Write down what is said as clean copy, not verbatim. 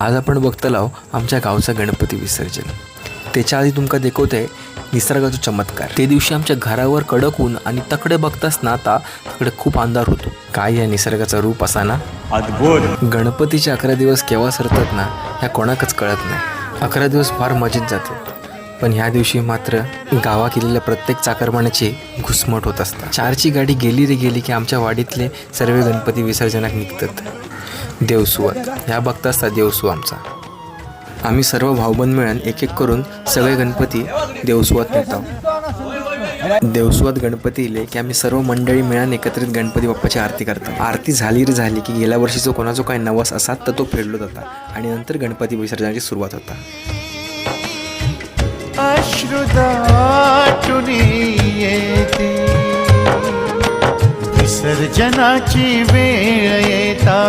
आज आपण बघतलाव आमच्या गावचं गणपती विसर्जन। त्याच्या आधी तुमका दाखवते निसर्गाचा चमत्कार। ते दिवशी आमच्या घरावर कडक ऊन आणि तकडे बघतास ना आता तकडे खूप अंधार होतो। काय या निसर्गाचा रूप असा ना अद्भुत। गणपतीचे 11 दिवस केव्हा सरतात ना ह्या कोणाकच कळत नाही। 11 दिवस फार मजेत जातात, पण ह्या दिवशी मात्र गावा केलेल्या प्रत्येक चाकरमान्याची घुसमट होत असतात। चारची गाडी गेली रे गेली की आमच्या वाडीतले सर्व गणपती विसर्जनाक निघतात। देवसुवात ह्या बघता असता देवसू आमचा। आम्ही सर्व भाऊबंद मिळून एक एक करून सगळे गणपती देवसुवात नेतो। देवसुवात गणपती इले की आम्ही सर्व मंडळी मिळून एकत्रित गणपती बाप्पाची आरती करतो। आरती झाली रे झाली की गेल्या वर्षीचा कोणाचा काय नवस असा तर तो फेडलो जाता आणि नंतर गणपती विसर्जनाची सुरुवात होता। अश्रुदाटुनी येते विसर्जनाची वेळ येता